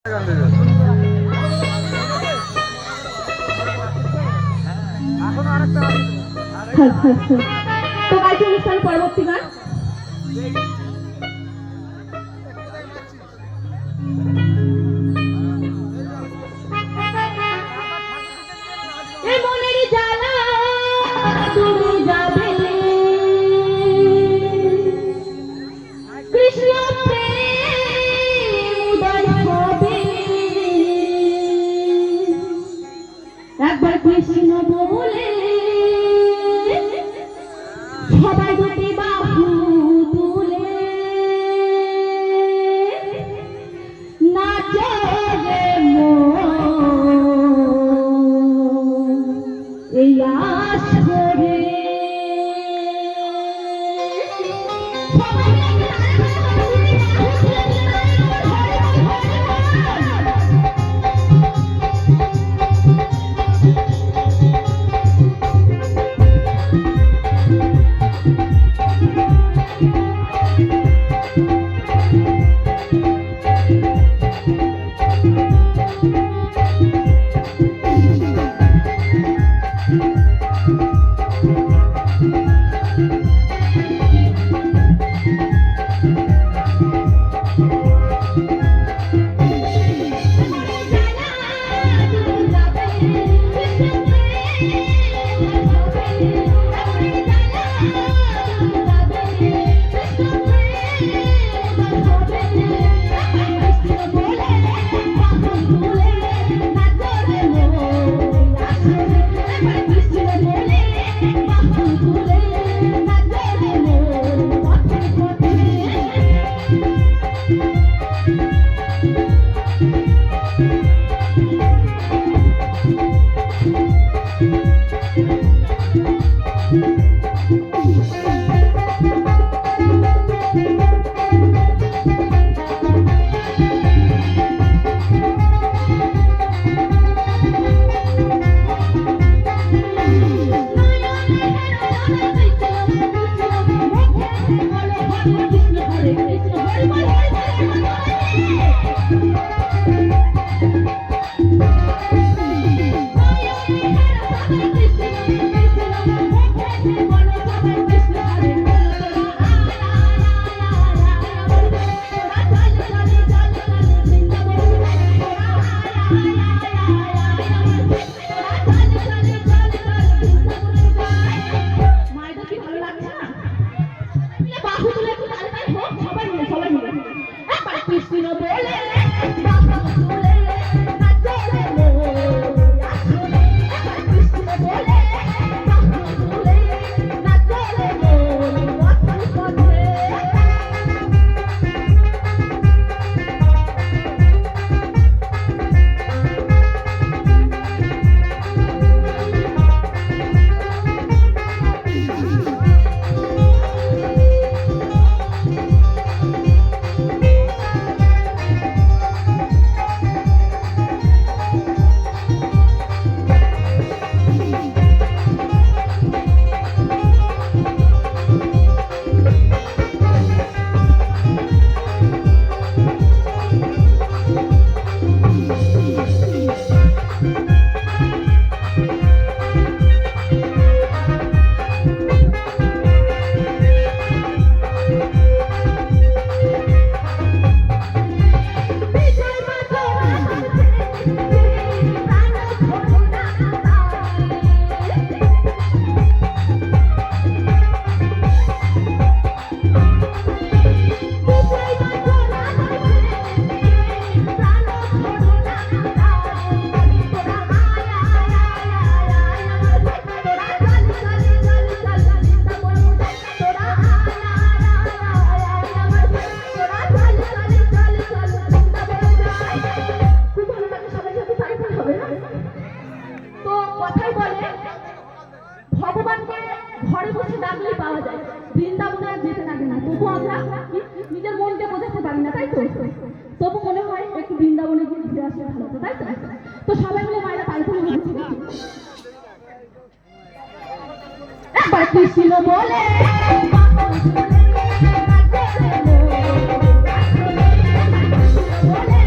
তো গাইছি অনুষ্ঠান পরবর্তী গান মনের জ্বালা দূরে যাবে কৃষ্ণ উদয় হবে একবার কৃষ্ণ বলে সবাই দুটি বাহু তুলে নাচে রে এই আসরে তো সবাই মিলে মায়েরা তাই করে একবার কৃষ্ণ বলে বলে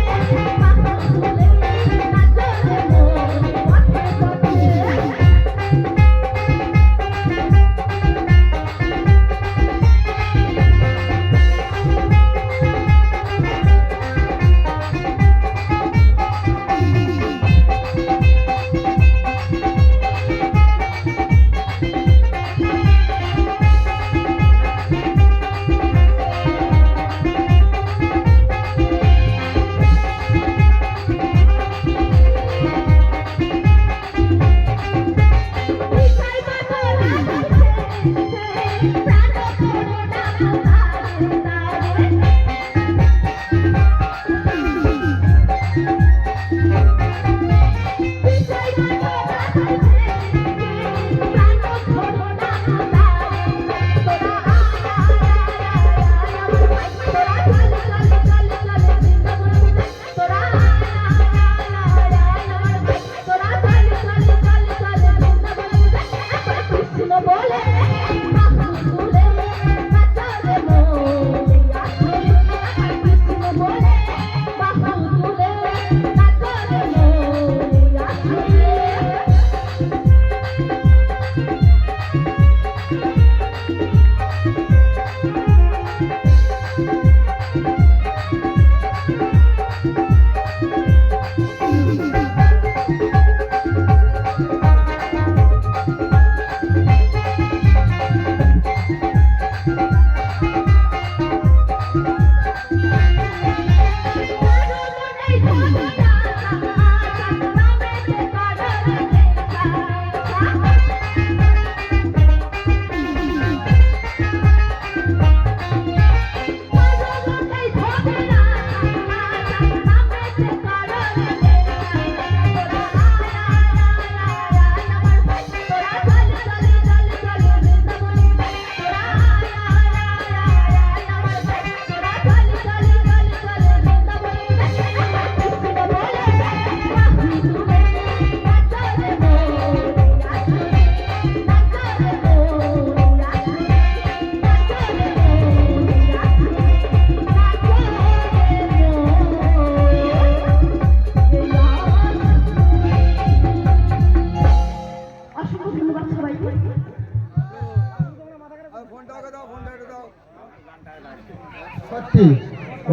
সত্যি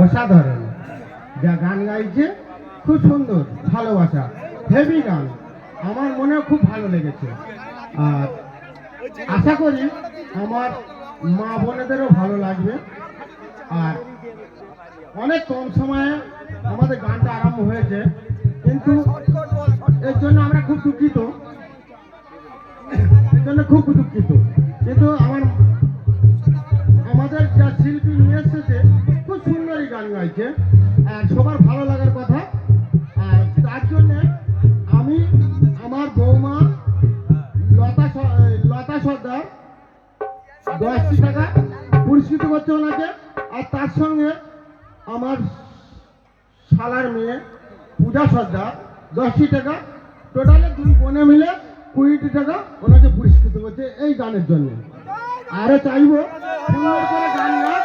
অসাধারণ। যা গান গাইছে খুব সুন্দর, ভালোবাসা, হেভি গান, আমার মনেও খুব ভালো লেগেছে। আর আশা করি আমার মা বোনেদেরও ভালো লাগবে। আর অনেক কম সময়ে আমাদের গানটা আরম্ভ হয়েছে, কিন্তু এর জন্য আমরা খুব দুঃখিত, কিন্তু আমাদের যা শিল্পী নিয়ে এসেছে খুব সুন্দরই গান গাইছে, আর সবার ভালো লাগার কথা। আর তার জন্যে আমি আমার বৌমা লতা সর্দার 10টি টাকা পুরস্কৃত করছে ওনাকে। আর তার সঙ্গে আমার শালার মেয়ে পূজা সর্দার 10টি টাকা, টোটালে 2 বোনে মিলে 20টি টাকা ওনাকে পুরস্কৃত করছে এই গানের জন্য। আরো চাইবো সুন্দর করে গান গান,